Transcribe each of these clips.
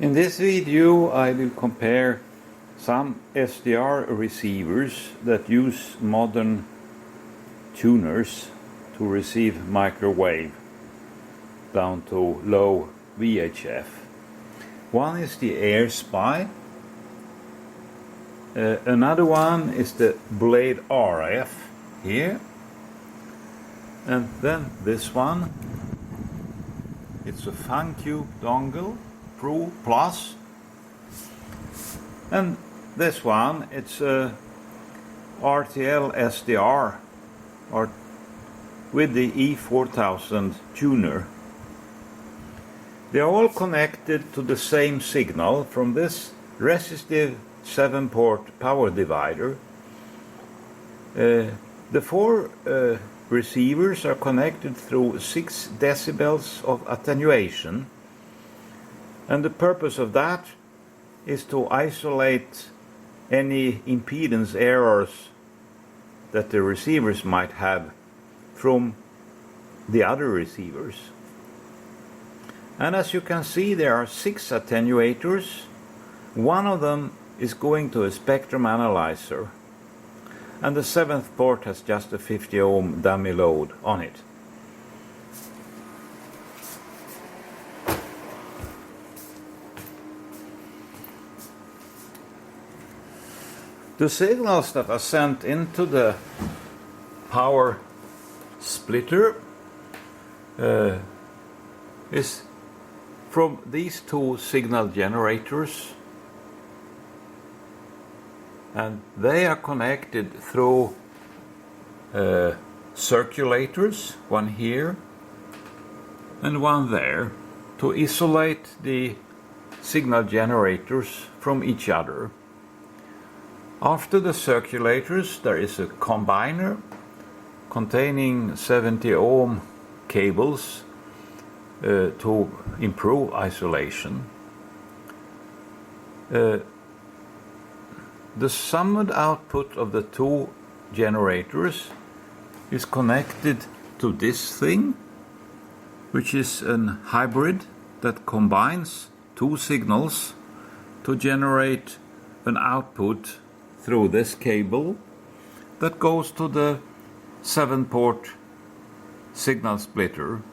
In this video I will compare some SDR receivers that use modern tuners to receive microwave down to low VHF. One is the AirSpy, another one is the Blade RF here, and then this one, it's a FunCube dongle Pro Plus, and this one, it's a RTL SDR or with the E4000 tuner. They are all connected to the same signal from this resistive 7-port power divider. The four receivers are connected through 6 decibels of attenuation, and the purpose of that is to isolate any impedance errors that the receivers might have from the other receivers. And as you can see, there are 6 attenuators. One of them is going to a spectrum analyzer, and the 7th port has just a 50 ohm dummy load on it. The signals that are sent into the power splitter is from these 2 signal generators, and they are connected through circulators, one here and one there, to isolate the signal generators from each other. After the circulators, there is a combiner containing 70 ohm cables to improve isolation. The summed output of the 2 generators is connected to this thing, which is a hybrid that combines 2 signals to generate an output through this cable that goes to the 7-port signal splitter.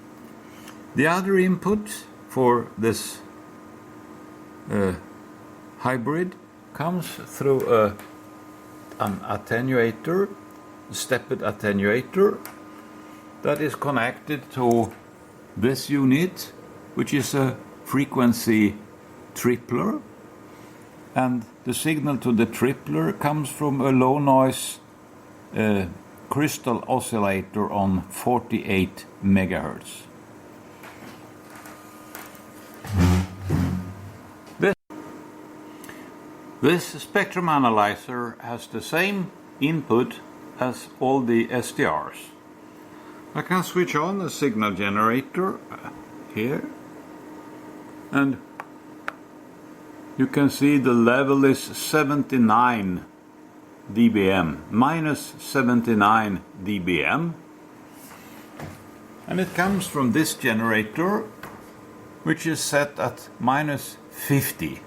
The other input for this hybrid comes through an attenuator, stepped attenuator, that is connected to this unit, which is a frequency tripler, and the signal to the tripler comes from a low noise crystal oscillator on 48 megahertz. This spectrum analyzer has the same input as all the SDRs. I can switch on the signal generator here, and you can see the level is 79 dBm, minus 79 dBm, and it comes from this generator, which is set at minus 50.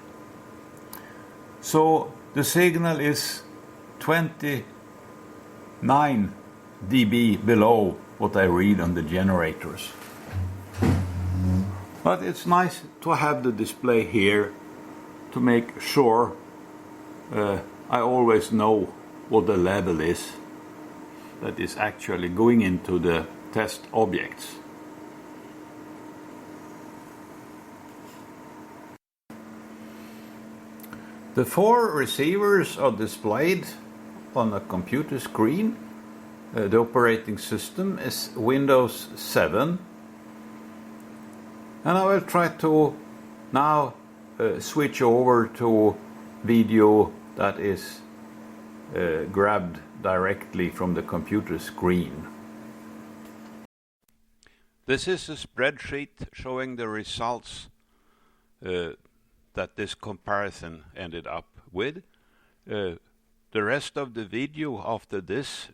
So the signal is 29 dB below what I read on the generators. But it's nice to have the display here to make sure I always know what the level is that is actually going into the test objects. The 4 receivers are displayed on a computer screen. The operating system is Windows 7. And I will try to now switch over to video that is grabbed directly from the computer screen. This is a spreadsheet showing the results that this comparison ended up with. The rest of the video after this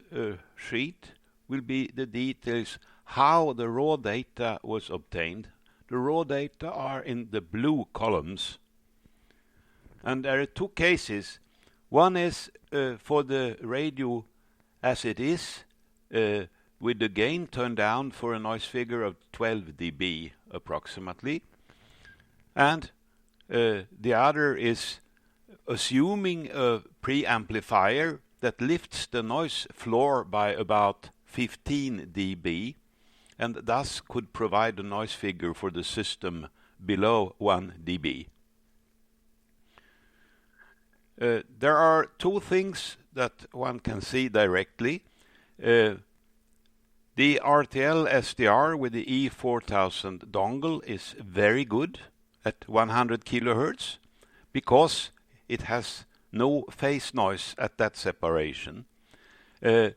sheet will be the details how the raw data was obtained. The raw data are in the blue columns And there are two cases. One is for the radio as it is, with the gain turned down for a noise figure of 12 dB approximately. And the other is assuming a preamplifier that lifts the noise floor by about 15 dB and thus could provide a noise figure for the system below 1 dB. There are two things that one can see directly. The RTL SDR with the E4000 dongle is very good at 100 kHz because it has no phase noise at that separation. With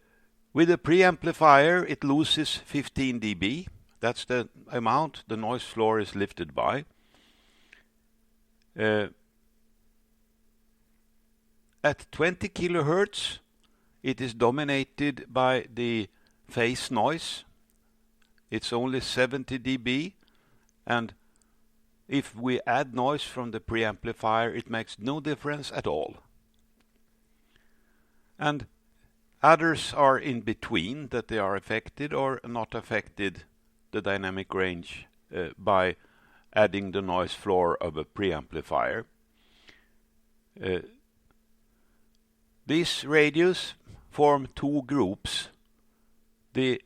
the preamplifier, it loses 15 dB. That's the amount the noise floor is lifted by. At 20 kHz, it is dominated by the phase noise. It's only 70 dB, and if we add noise from the preamplifier, it makes no difference at all. And others are in between, that they are affected or not affected the dynamic range by adding the noise floor of a preamplifier. These radios form two groups. The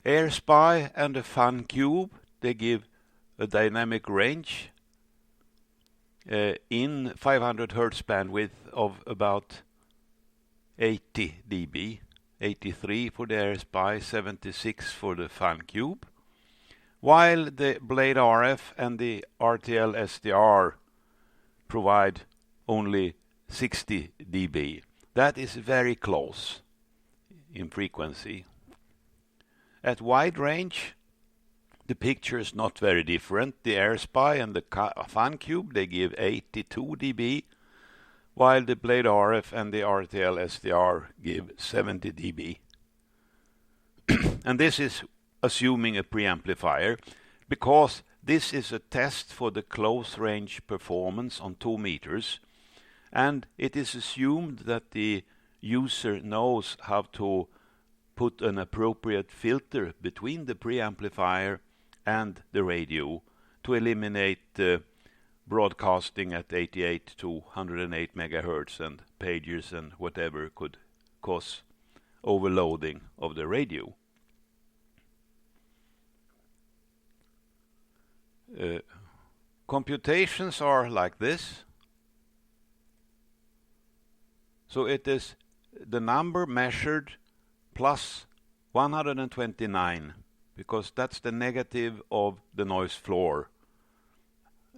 AirSpy and the Fun Cube, they give a dynamic range in 500 Hz bandwidth of about 80 dB, 83 for the AirSpy, 76 for the Fun Cube, while the Blade RF and the RTL SDR provide only 60 dB. That is very close in frequency. At wide range, the picture is not very different. The AirSpy and the Fun Cube, they give 82 dB, while the Blade RF and the RTL SDR give 70 dB. And this is assuming a preamplifier, because this is a test for the close range performance on 2 meters, and it is assumed that the user knows how to put an appropriate filter between the preamplifier and the radio to eliminate broadcasting at 88 to 108 megahertz and pagers and whatever could cause overloading of the radio. Computations are like this. So it is the number measured plus 129, because that's the negative of the noise floor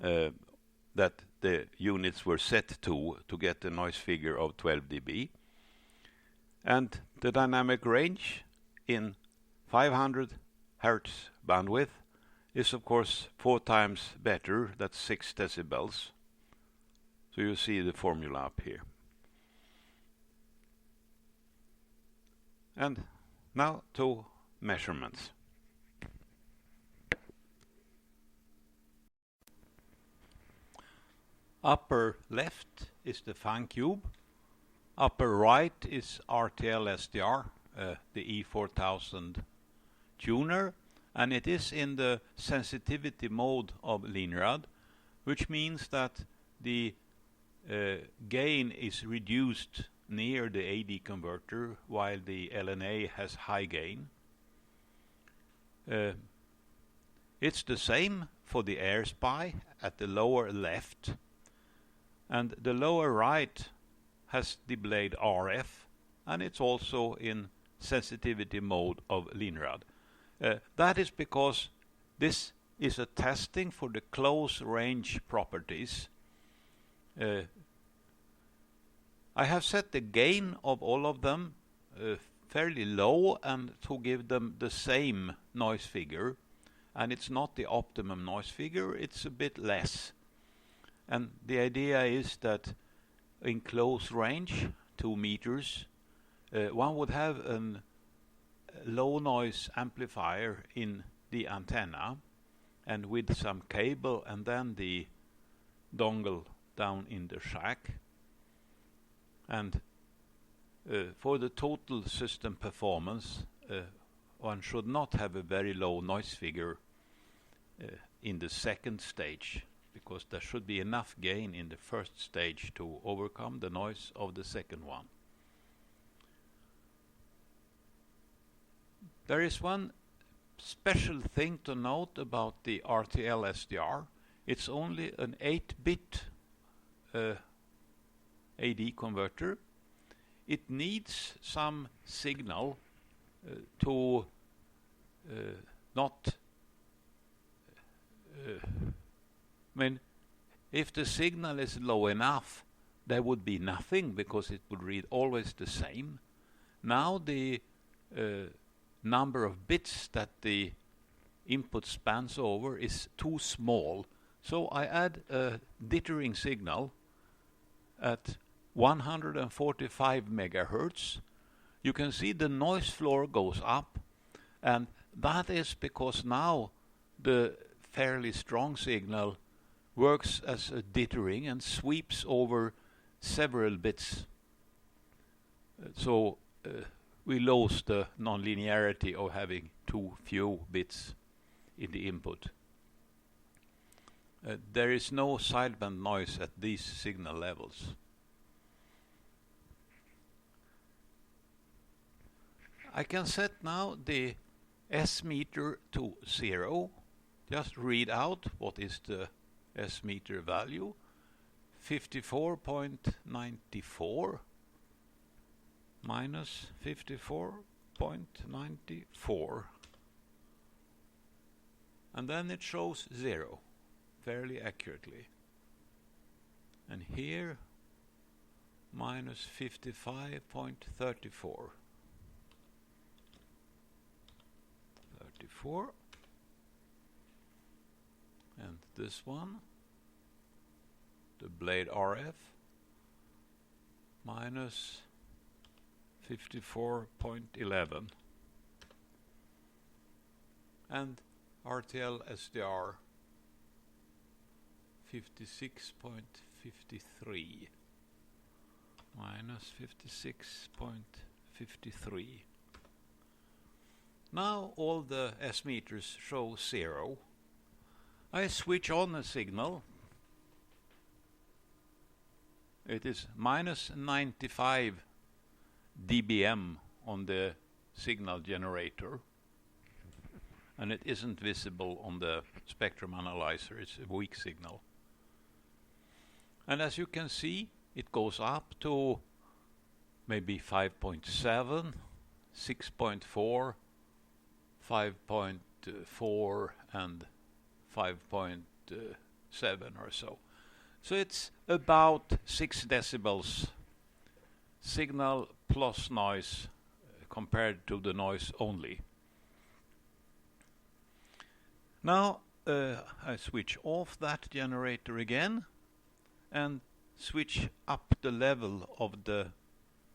that the units were set to get a noise figure of 12 dB. And the dynamic range in 500 Hertz bandwidth is of course 4 times better, that's 6 decibels. So you see the formula up here. And now to measurements. Upper left is the Fun Cube. Upper right is RTL SDR, the E4000 tuner, and it is in the sensitivity mode of Linearity, which means that the gain is reduced near the AD converter, while the LNA has high gain. It's the same for the AirSpy at the lower left, and the lower right has the Blade RF, and it's also in sensitivity mode of Linearity. That is because this is a testing for the close range properties. I have set the gain of all of them fairly low and to give them the same noise figure, and it's not the optimum noise figure, it's a bit less. And the idea is that in close range, 2 meters, one would have a low noise amplifier in the antenna and with some cable and then the dongle down in the shack. And for the total system performance, one should not have a very low noise figure in the second stage, because there should be enough gain in the first stage to overcome the noise of the second one. There is one special thing to note about the RTL SDR. It's only an 8-bit AD converter. It needs some signal to not I mean, if the signal is low enough, there would be nothing, because it would read always the same. Now the number of bits that the input spans over is too small, so I add a dithering signal at 145 megahertz. You can see the noise floor goes up, and that is because now the fairly strong signal works as a dithering and sweeps over several bits. So we lose the nonlinearity of having too few bits in the input. There is no sideband noise at these signal levels. I can set now the S meter to 0. Just read out what is the S meter value. 54.94 minus 54.94. And then it shows 0 fairly accurately. And here minus 55.34. 34. And this one, the blade RF, minus 54.11. And RTL SDR 56.53 minus 56.53. Now all the S meters show 0. I switch on a signal. It is minus 95 dBm on the signal generator, and it isn't visible on the spectrum analyzer. It's a weak signal. And as you can see, it goes up to maybe 5.7, 6.4, 5.4 and 5.7 or so. So it's about 6 decibels signal plus noise compared to the noise only. Now I switch off that generator again and switch up the level of the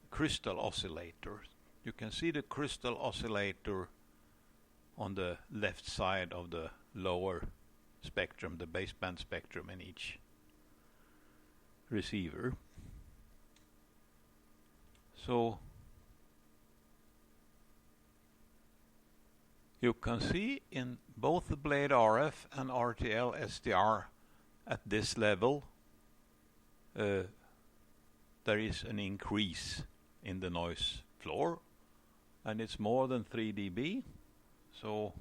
crystal oscillator. You can see the crystal oscillator on the left side of the lower spectrum, the baseband spectrum in each receiver. So you can see in both the blade RF and RTL SDR at this level there is an increase in the noise floor, and it's more than 3 dB. So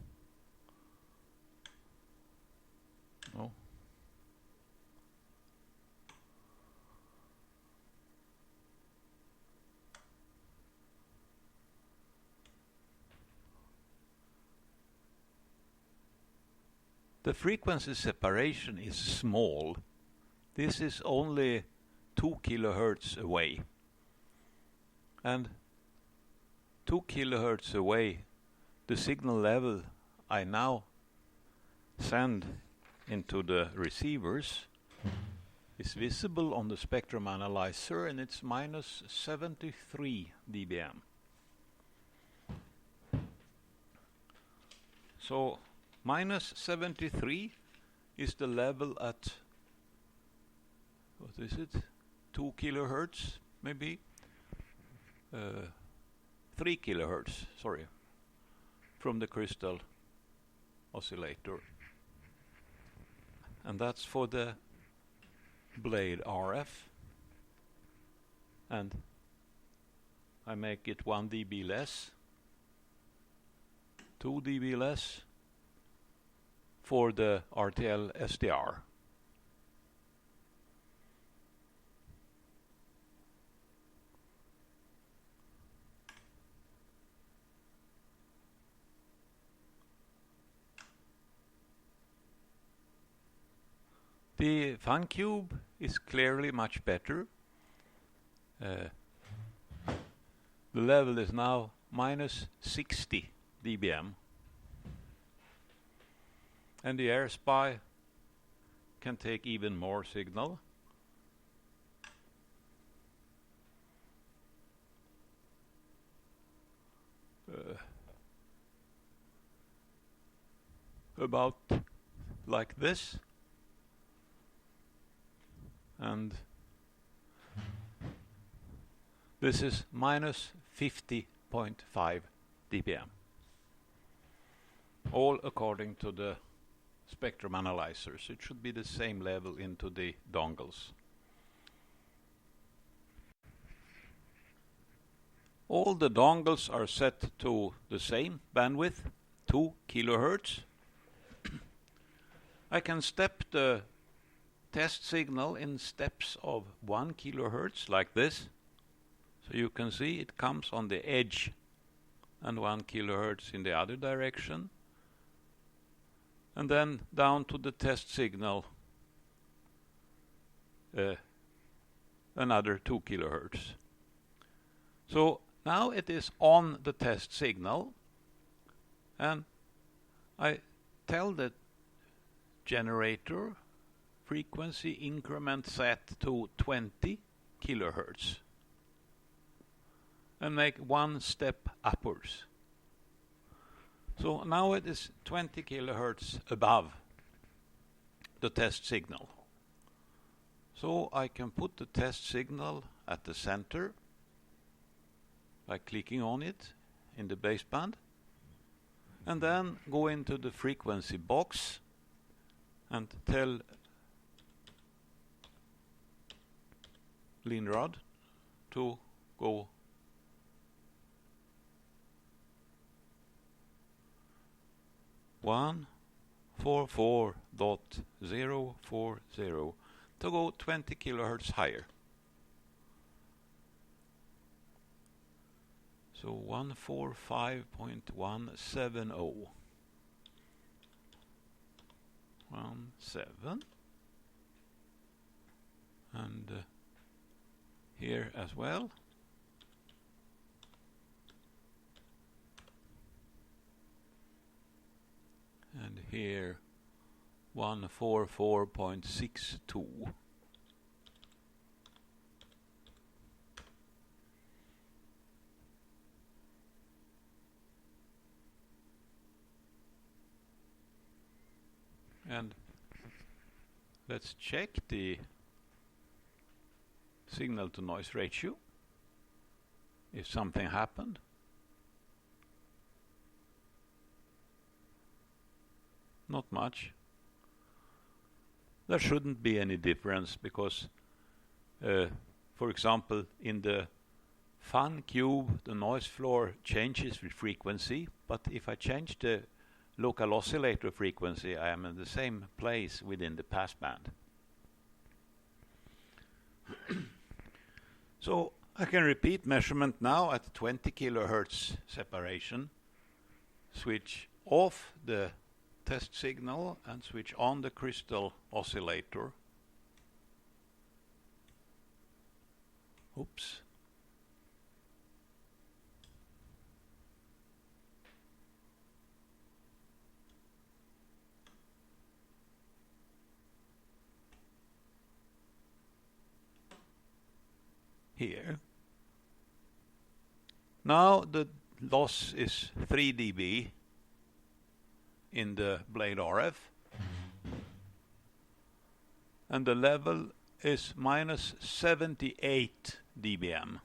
the frequency separation is small. This is only 2 kilohertz away. And 2 kilohertz away, the signal level I now send into the receivers is visible on the spectrum analyzer, and it's minus 73 dBm. So minus 73 is the level at what is it? 2 kilohertz maybe? 3 kilohertz, sorry, from the crystal oscillator. And that's for the blade RF. And I make it 1 dB less, 2 dB less for the RTL SDR. The fan cube is clearly much better. The level is now minus 60 dBm. And the air spy can take even more signal. About like this. And this is minus 50.5 dBm. All according to the spectrum analyzers. It should be the same level into the dongles. All the dongles are set to the same bandwidth, 2 kilohertz. I can step the test signal in steps of 1 kilohertz like this. So you can see it comes on the edge and 1 kilohertz in the other direction. And then down to the test signal, another 2 kilohertz. So now it is on the test signal, and I tell the generator frequency increment set to 20 kilohertz and make 1 step upwards. So now it is 20 kilohertz above the test signal. So I can put the test signal at the center by clicking on it in the baseband, and then go into the frequency box and tell Linearity to go (144.040) to go 20 kilohertz higher. So 145.170. 17. And here as well. And here 144.62. And let's check the signal to noise ratio, if something happened. Not much. There shouldn't be any difference because, for example, in the fan cube, the noise floor changes with frequency, but if I change the local oscillator frequency, I am in the same place within the passband. So I can repeat measurement now at 20 kilohertz separation, switch off the test signal and switch on the crystal oscillator. Oops. Here. Now the loss is 3 dB in the blade RF, and the level is minus 78 dBm.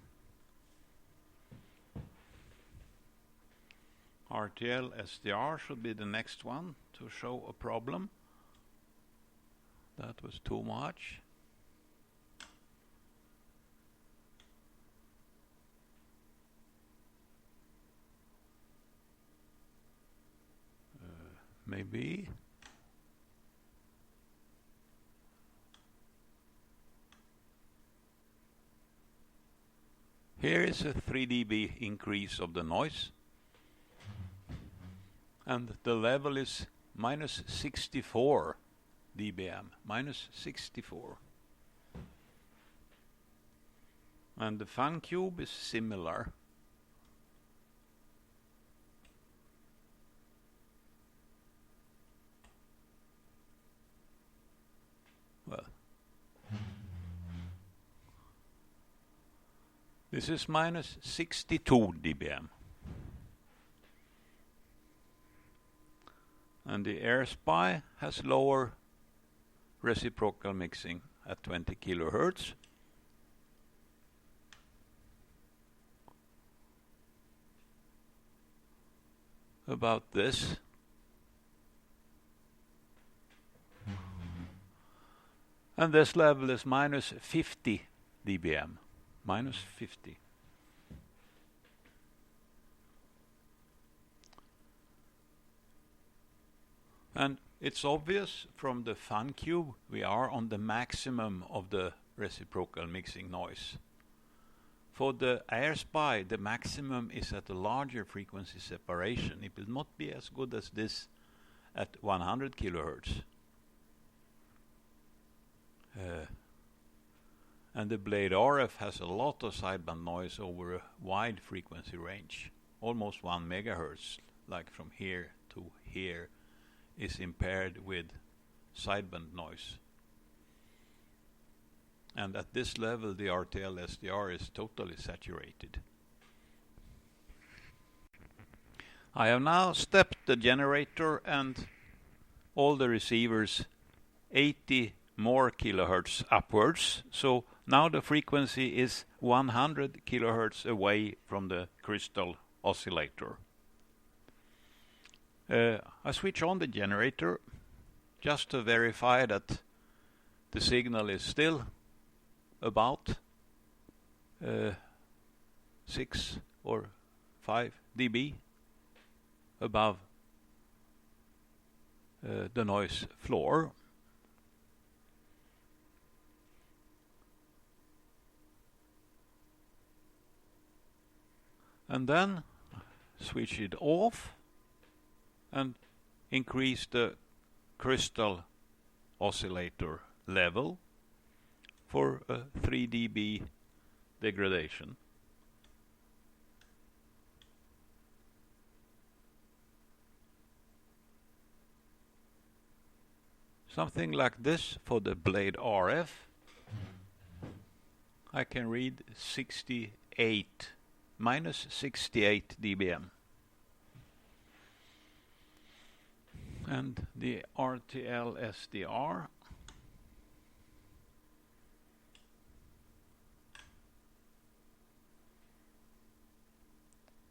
RTL SDR should be the next one to show a problem. That was too much. Maybe. Here is a 3 dB increase of the noise, and the level is minus 64 dBm, minus 64. And the fan cube is similar. Well, this is minus 62 dBm. And the AirSpy has lower reciprocal mixing at 20 kilohertz. About this. And this level is minus 50 dBm, minus 50. And it's obvious from the fan cube we are on the maximum of the reciprocal mixing noise. For the AirSpy, the maximum is at a larger frequency separation. It will not be as good as this at 100 kilohertz. And the Blade RF has a lot of sideband noise over a wide frequency range. Almost 1 megahertz, like from here to here, is impaired with sideband noise. And at this level the RTL SDR is totally saturated. I have now stepped the generator and all the receivers 80 more kilohertz upwards, so now the frequency is 100 kilohertz away from the crystal oscillator. I switch on the generator just to verify that the signal is still about 6 or 5 dB above the noise floor. And then switch it off and increase the crystal oscillator level for a 3 dB degradation. Something like this for the Blade RF. I can read 68, minus 68 dBm. And the RTL SDR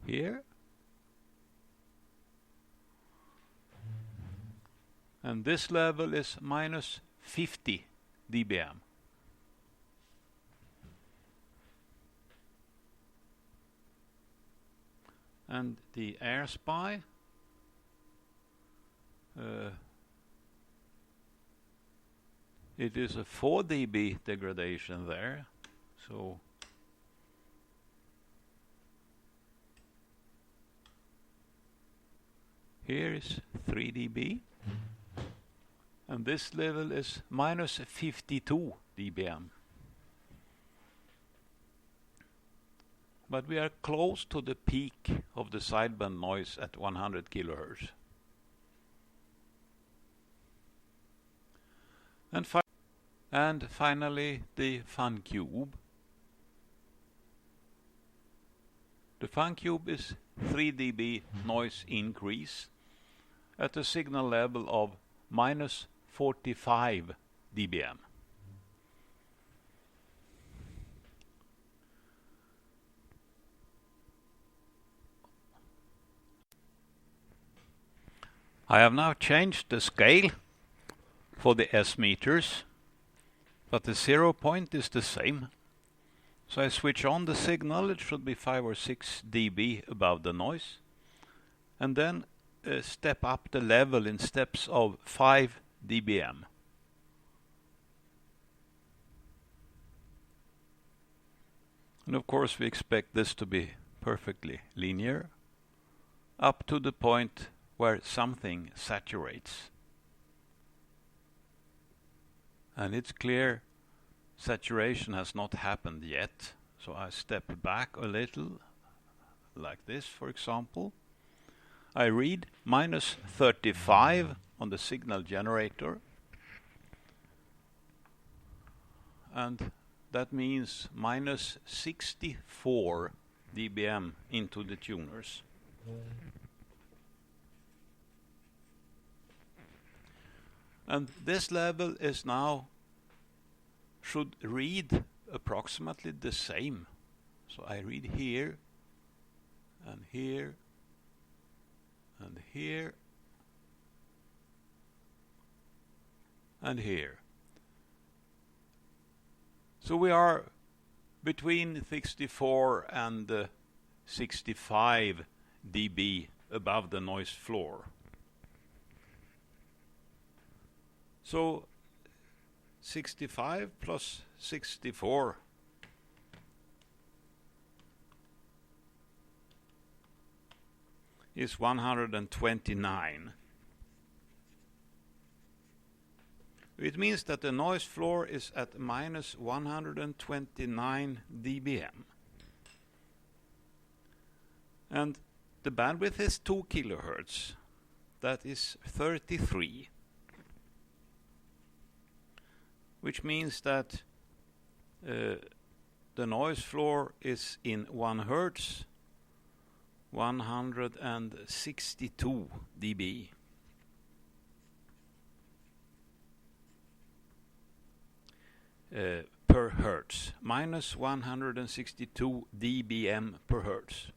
here, and this level is minus 50 dBm. And the AirSpy it is a 4 dB degradation there, so here is 3 dB, and this level is minus 52 dBm. But we are close to the peak of the sideband noise at 100 kilohertz. And finally the fan cube. The fan cube is 3 dB noise increase at a signal level of minus 45 dBm. I have now changed the scale for the S meters, but the 0 point is the same. So I switch on the signal. It should be 5 or 6 dB above the noise, and then step up the level in steps of 5 dBm. And of course we expect this to be perfectly linear up to the point where something saturates. And it's clear saturation has not happened yet. So I step back a little, like this for example. I read -35 on the signal generator, and that means -64 dBm into the tuners. And this level is now should read approximately the same. So I read here and here and here and here. So we are between 64 and 65 dB above the noise floor. So 65 plus 64 is 129. It means that the noise floor is at -129 dBm. And the bandwidth is 2 kilohertz. That is 33. Which means that the noise floor is in 1 hertz, 162 dB. Per hertz, -162 dBm per hertz.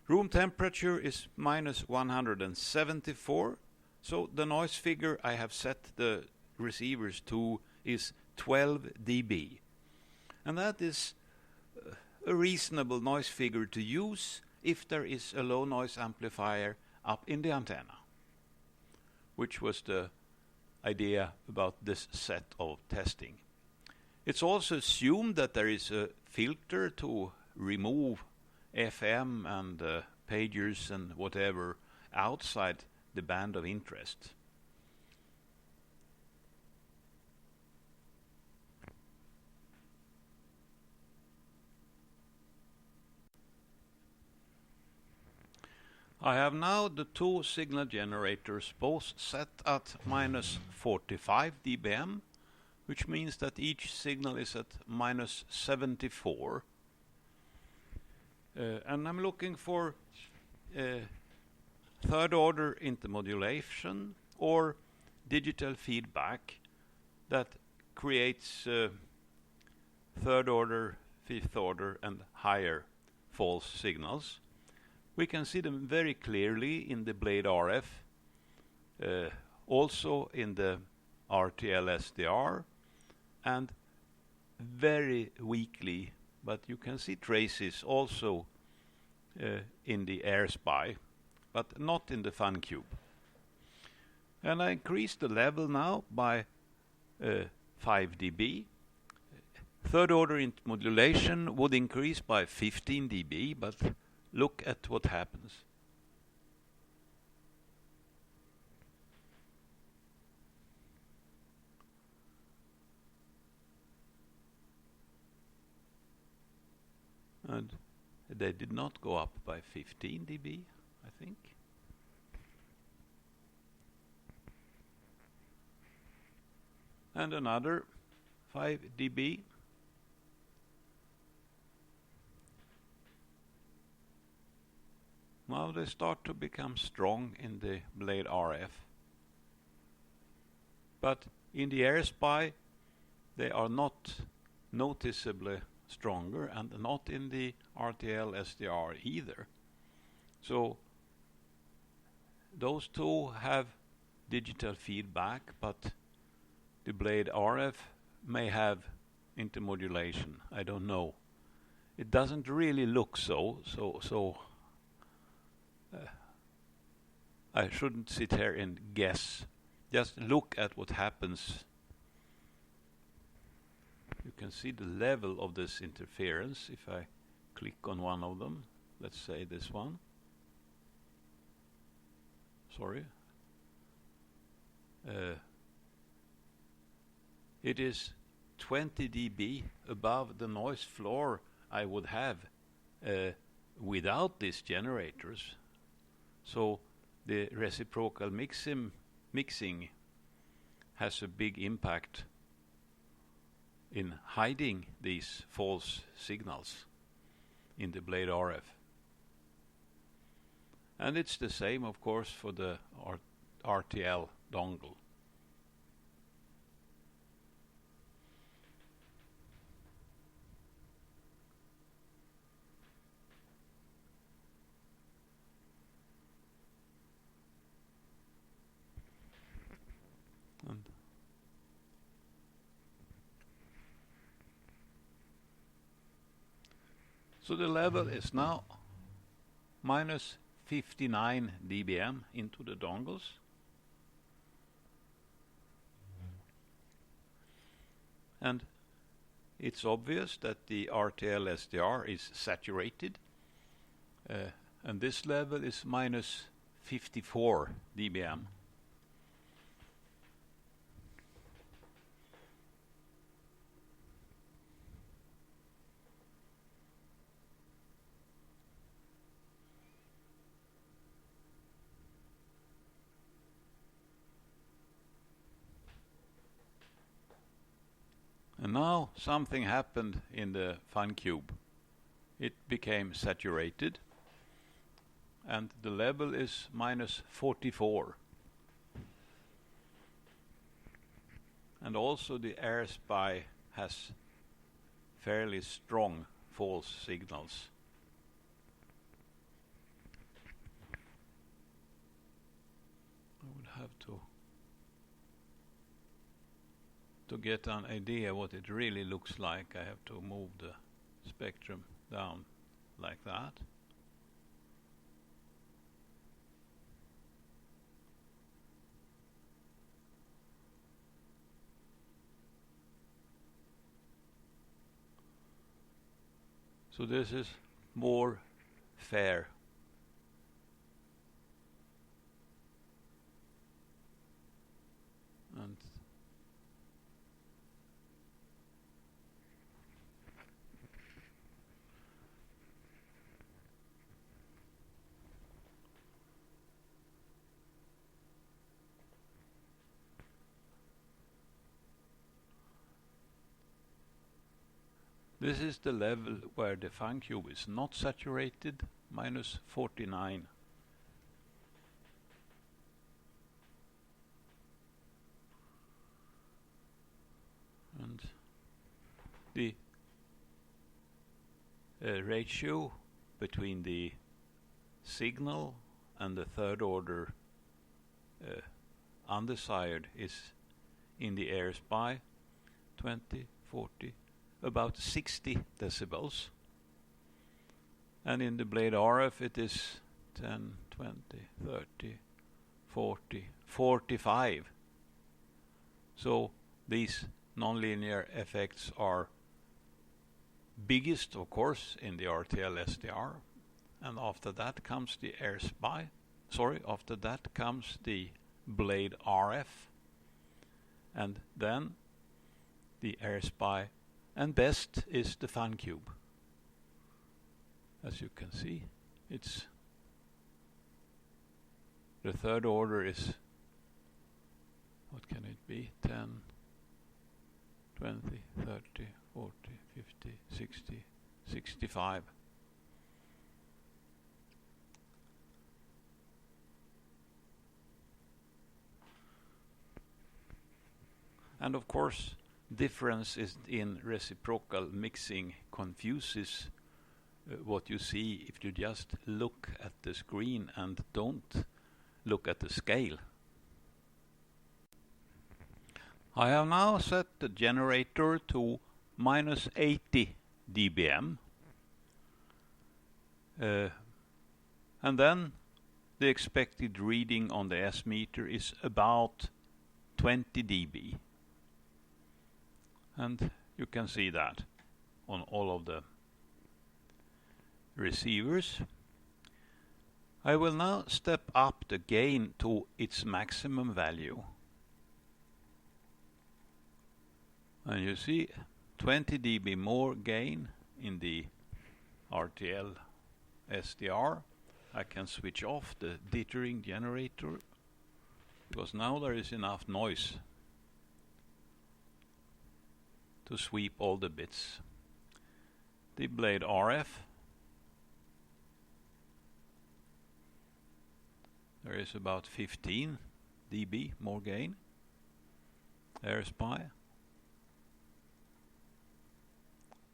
Room temperature is -174, so the noise figure I have set the receivers to is 12 dB. And that is a reasonable noise figure to use if there is a low noise amplifier up in the antenna, which was the idea about this set of testing. It's also assumed that there is a filter to remove FM and pagers and whatever outside the band of interest. I have now the two signal generators both set at -45 dBm, which means that each signal is at -74. And I'm looking for third order intermodulation or digital feedback that creates third order, fifth order and higher false signals. We can see them very clearly in the blade RF, also in the RTL SDR, and very weakly, but you can see traces also in the AirSpy, but not in the FunCube. And I increase the level now by 5 dB. Third order intermodulation would increase by 15 dB, but look at what happens. And they did not go up by 15 dB, I think. And another 5 dB. Now they start to become strong in the blade RF. But in the AirSpy, they are not noticeably stronger, and not in the RTL SDR either. So those two have digital feedback, but the blade RF may have intermodulation. I don't know. It doesn't really look so I shouldn't sit here and guess. Just look at what happens. You can see the level of this interference if I click on one of them. Let's say this one. Sorry. It is 20 dB above the noise floor I would have without these generators. So the reciprocal mixing has a big impact in hiding these false signals in the blade RF. And it's the same, of course, for the RTL dongle. So the level is now minus 59 dBm into the dongles. And it's obvious that the RTL SDR is saturated. And this level is minus 54 dBm. And now something happened in the fan cube. It became saturated, and the level is minus 44. And also the AirSpy has fairly strong false signals. I would have to get an idea what it really looks like. I have to move the spectrum down like that. So this is more fair. And this is the level where the fan cube is not saturated, minus 49. And the ratio between the signal and the third order undesired is in the AirSpy 20, 40, about 60 decibels. And in the blade RF it is 10, 20, 30, 40, 45. So these nonlinear effects are biggest, of course, in the RTL SDR, and after that comes the AirSpy. After that comes the blade RF, and then the AirSpy, and best is the fan cube. As you can see, it's the third order is, what can it be, 10, 20, 30, 40, 50, 60, 65. And of course, difference is in reciprocal mixing confuses what you see if you just look at the screen and don't look at the scale. I have now set the generator to minus 80 dBm. And then the expected reading on the S meter is about 20 dB. And you can see that on all of the receivers. I will now step up the gain to its maximum value. And you see 20 dB more gain in the RTL SDR. I can switch off the dithering generator because now there is enough noise to sweep all the bits. The blade RF, there is about 15 dB more gain. Air SPI,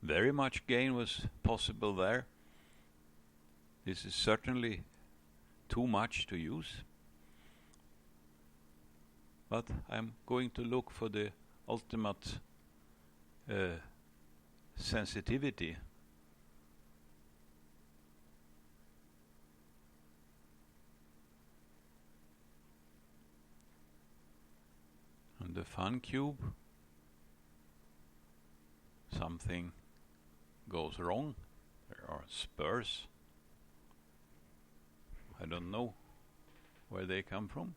very much gain was possible there. This is certainly too much to use, but I'm going to look for the ultimate sensitivity. And the fun cube, something goes wrong. There are spurs. I don't know where they come from.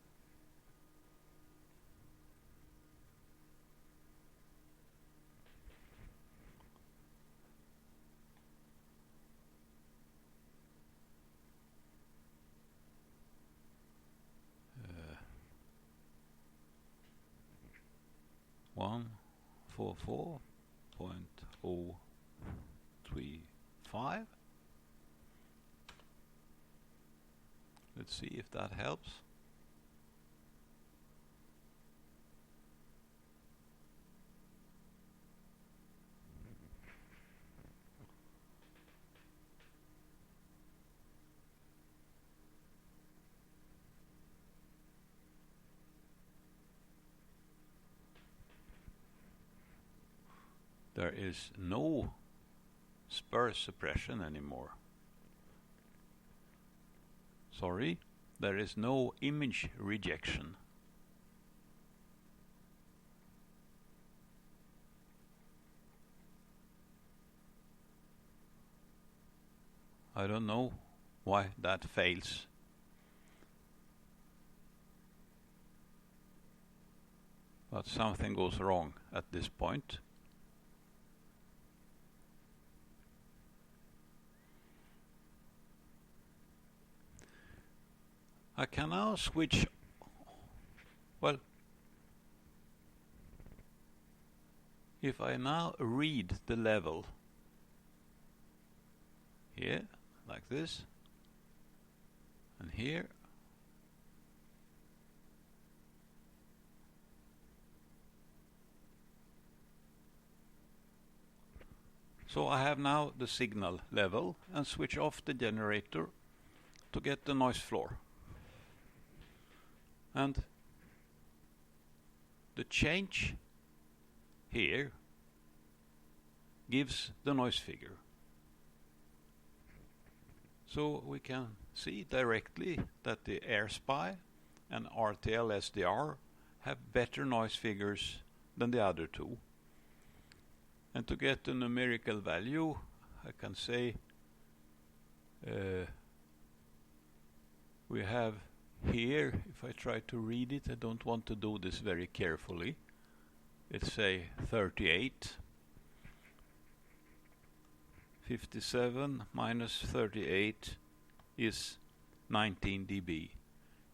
Uh, 144.035. Let's see if that helps. There is no spur suppression anymore. Sorry, there is no image rejection. I don't know why that fails. But something goes wrong at this point. I can now switch, well, if I now read the level here, like this, and here, so I have now the signal level and switch off the generator to get the noise floor. And the change here gives the noise figure. So we can see directly that the AirSpy and RTL SDR have better noise figures than the other two. And to get the numerical value, I can say we have here, if I try to read it, I don't want to do this very carefully. Let's say 38. 57 minus 38 is 19 dB.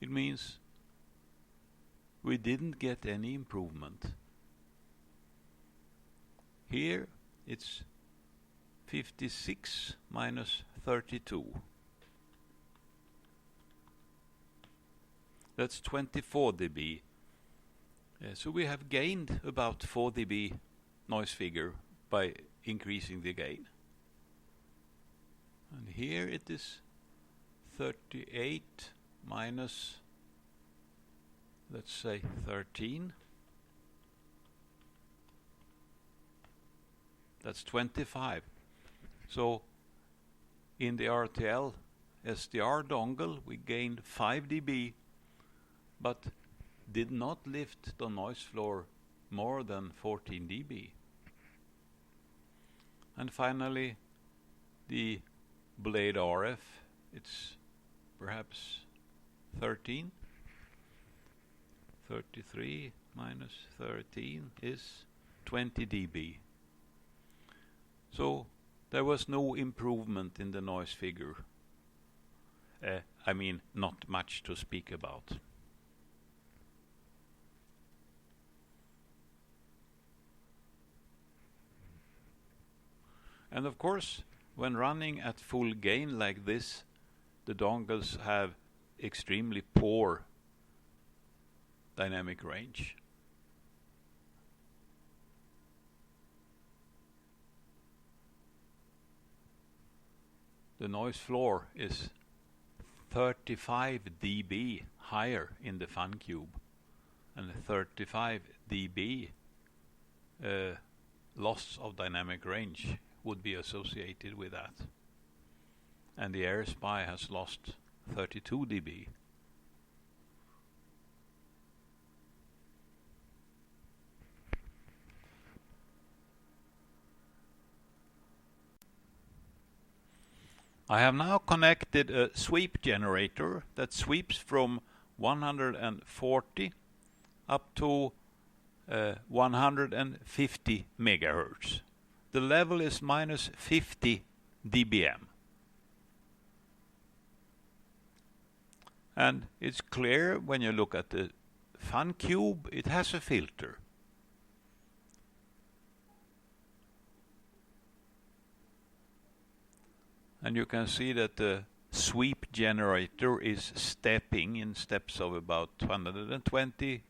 It means we didn't get any improvement. Here it's 56 minus 32. That's 24 dB. So we have gained about 4 dB noise figure by increasing the gain. And here it is 38 minus let's say 13. That's 25. So in the RTL SDR dongle we gained 5 dB, but did not lift the noise floor more than 14 dB. And finally, the blade RF, it's perhaps 13. 33 minus 13 is 20 dB. So there was no improvement in the noise figure. I mean, not much to speak about. And of course, when running at full gain like this, the dongles have extremely poor dynamic range. The noise floor is 35 dB higher in the fan cube, and 35 dB loss of dynamic range would be associated with that. And the AirSpy has lost 32 dB. I have now connected a sweep generator that sweeps from 140 up to 150 megahertz. The level is minus 50 dBm. And it's clear when you look at the fan cube, it has a filter. And you can see that the sweep generator is stepping in steps of about 120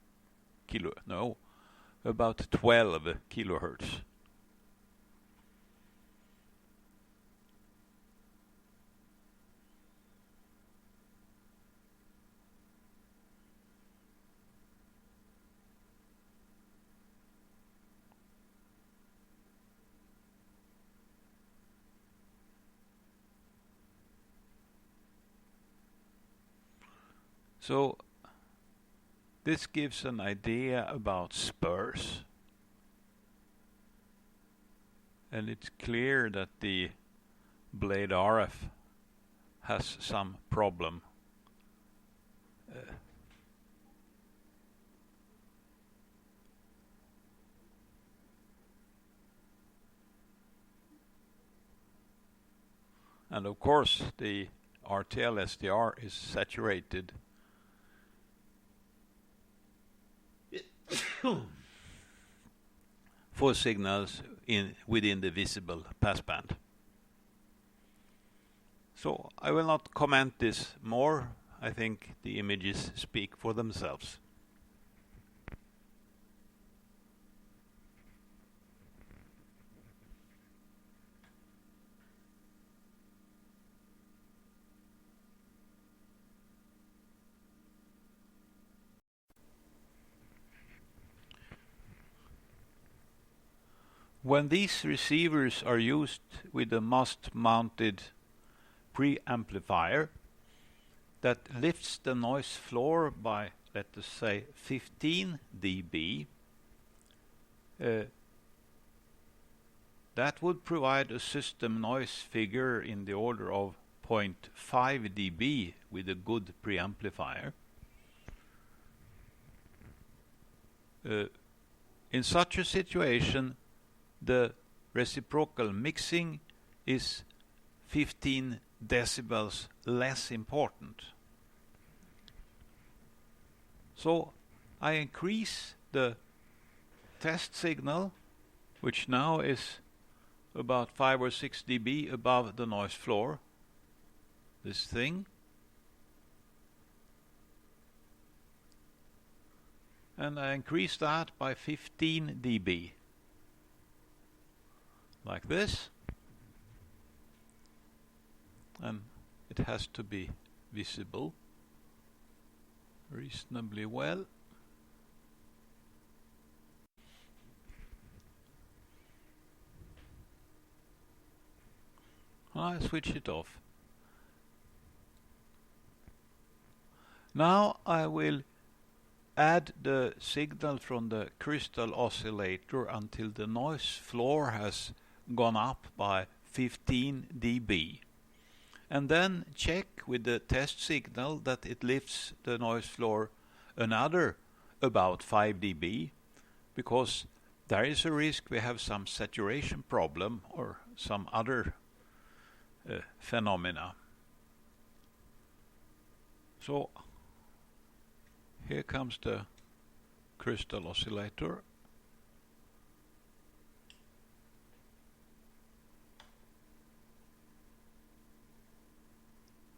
about 12 kilohertz. So this gives an idea about spurs, and it's clear that the blade RF has some problem. And of course the RTL SDR is saturated for signals within the visible passband. So I will not comment this more. I think the images speak for themselves. When these receivers are used with a mast-mounted preamplifier that lifts the noise floor by, let us say, 15 dB, that would provide a system noise figure in the order of 0.5 dB with a good preamplifier. In such a situation, the reciprocal mixing is 15 decibels less important. So I increase the test signal, which now is about 5 or 6 dB above the noise floor, this thing, and I increase that by 15 dB. Like this, and it has to be visible reasonably well. I switch it off. Now I will add the signal from the crystal oscillator until the noise floor has gone up by 15 dB. And then check with the test signal that it lifts the noise floor another about 5 dB, because there is a risk we have some saturation problem or some other phenomena. So here comes the crystal oscillator.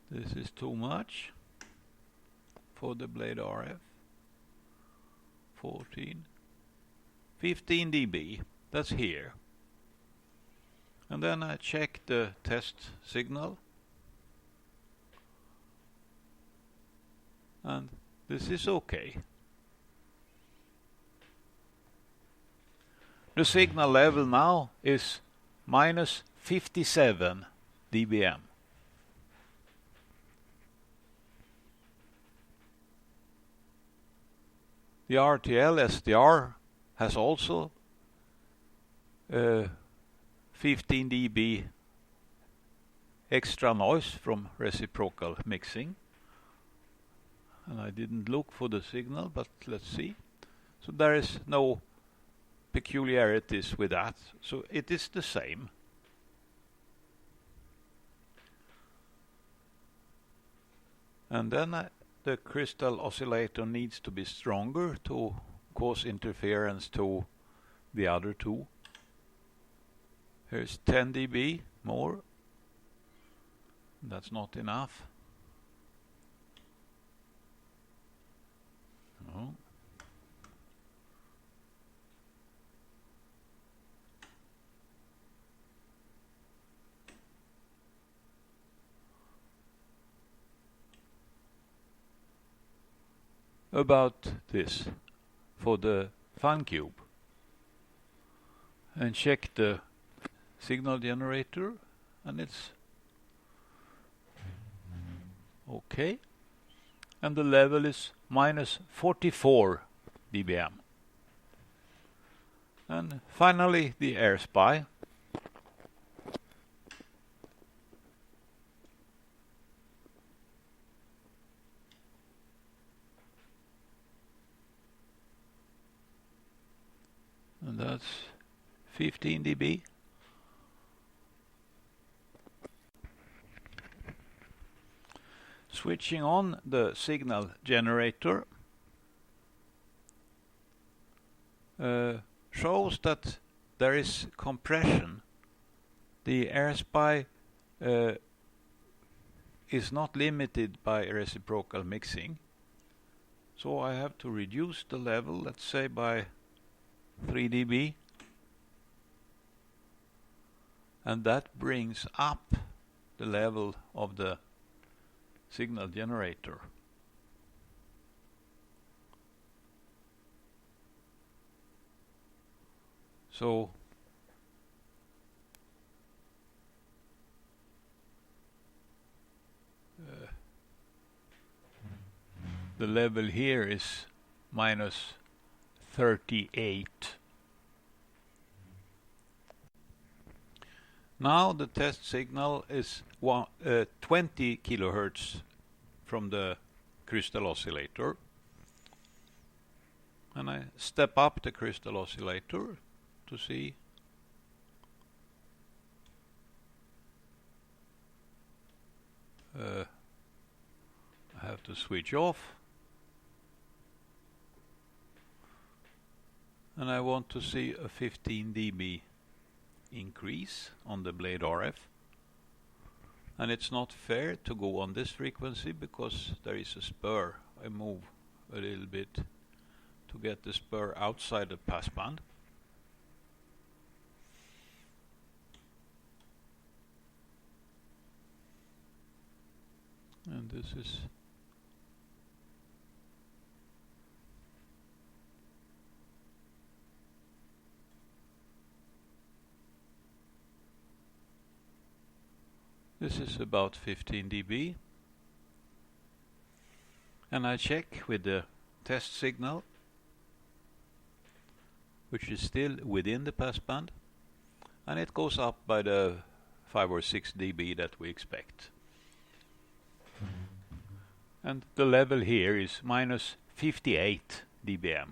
This is too much for the blade RF. 15 dB, that's here. And then I check the test signal, and this is okay. The signal level now is minus 57 dBm. The RTL SDR has also 15 dB extra noise from reciprocal mixing. And I didn't look for the signal, but let's see. So there is no peculiarities with that. So it is the same. And then the crystal oscillator needs to be stronger to cause interference to the other two. Here's 10 dB more. That's not enough. No. About this for the fan cube, and check the signal generator, and it's okay, and the level is minus 44 dBm. And finally the air spy. And that's 15 dB. Switching on the signal generator shows that there is compression. The air spy is not limited by reciprocal mixing. So I have to reduce the level, let's say by 3 dB, and that brings up the level of the signal generator. So the level here is minus 38. Now the test signal is 20 kilohertz from the crystal oscillator, and I step up the crystal oscillator to see. I have to switch off. And I want to see a 15 dB increase on the blade RF. And it's not fair to go on this frequency because there is a spur. I move a little bit to get the spur outside the passband. And this is This is about 15 dB. And I check with the test signal, which is still within the passband, and it goes up by the 5 or 6 dB that we expect. And the level here is minus 58 dBm.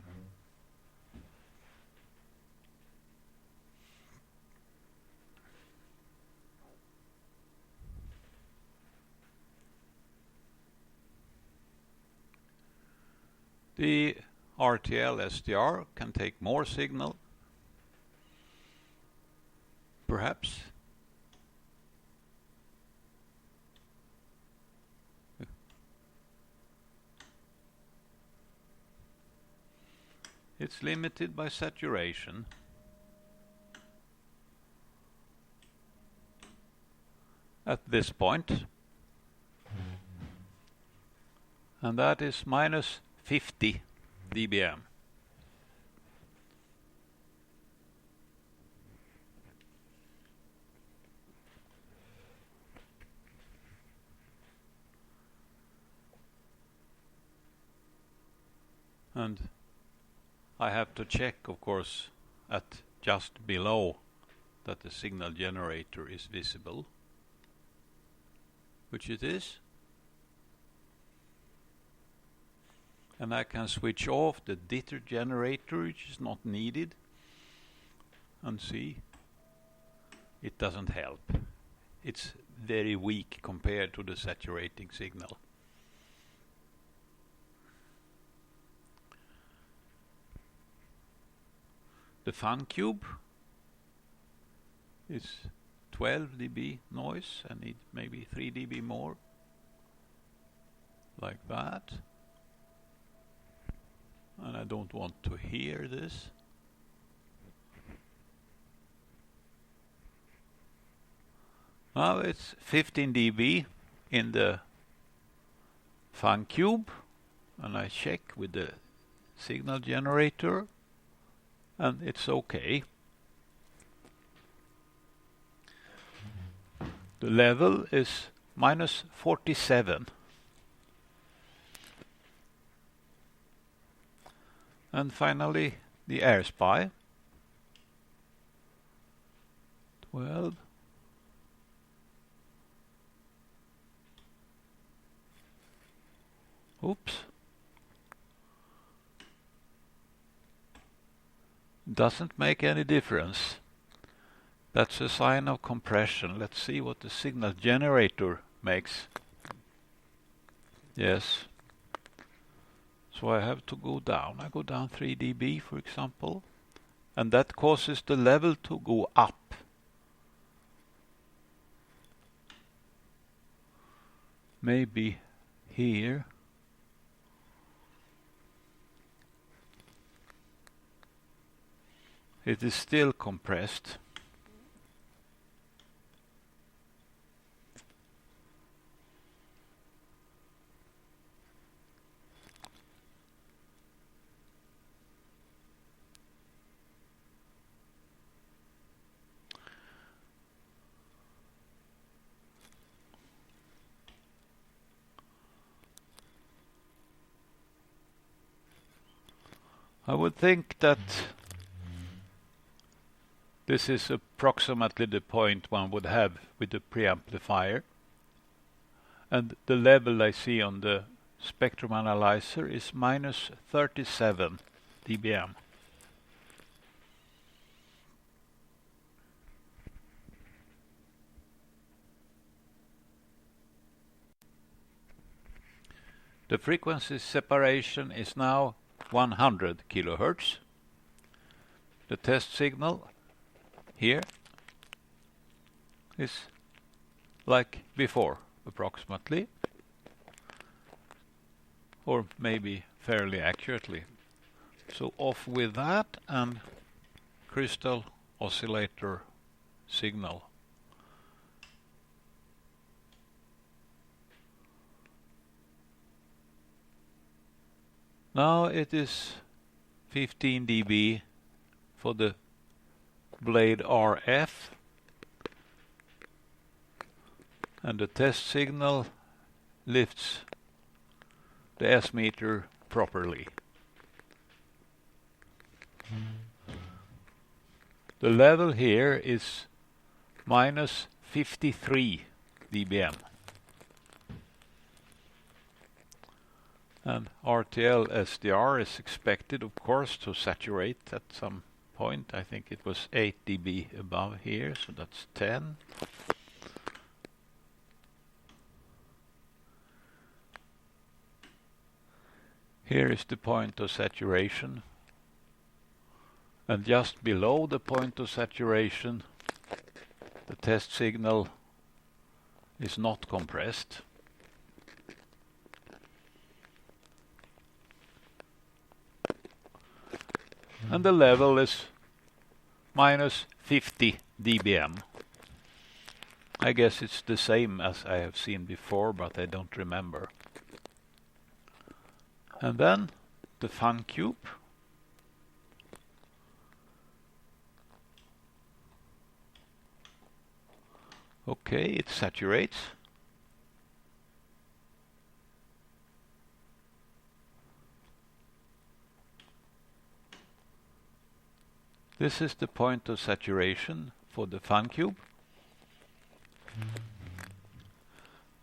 The RTL SDR can take more signal, perhaps. It's limited by saturation. At this point, and that is minus 50 dBm. And I have to check, of course, at just below that the signal generator is visible, which it is. And I can switch off the dither generator, which is not needed, and see, it doesn't help. It's very weak compared to the saturating signal. The fan cube is 12 dB noise. I need maybe 3 dB more, like that. And I don't want to hear this. Now it's 15 dB in the fan cube, and I check with the signal generator, and it's okay. The level is minus 47. And finally, the AirSpy. 12. Oops. Doesn't make any difference. That's a sign of compression. Let's see what the signal generator makes. Yes. So I have to go down. I go down 3 dB, for example, and that causes the level to go up. Maybe here. It is still compressed. I would think that this is approximately the point one would have with the preamplifier, and the level I see on the spectrum analyzer is minus 37 dBm. The frequency separation is now 100 kilohertz. The test signal here is like before, approximately, or maybe fairly accurately. So off with that, and crystal oscillator signal. Now it is 15 dB for the blade RF, and the test signal lifts the S meter properly. The level here is minus 53 dBm. And RTL SDR is expected, of course, to saturate at some point. I think it was 8 dB above here, so that's 10. Here is the point of saturation. And just below the point of saturation, the test signal is not compressed. And the level is minus 50 dBm. I guess it's the same as I have seen before, but I don't remember. And then the fan cube. Okay, it saturates. This is the point of saturation for the fan cube.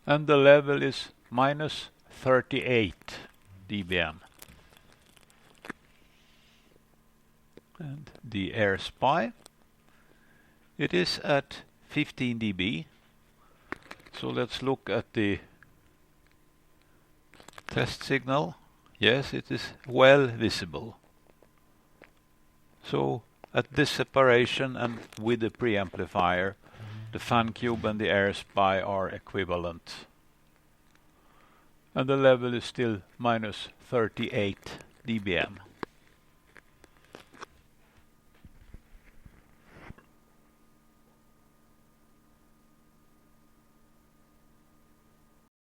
And the level is minus 38 dBm. And the air SPI, it is at 15 dB. So let's look at the test signal. Yes, it is well visible. So at this separation and with the preamplifier, the fan cube and the air SPI are equivalent. And the level is still minus 38 dBm.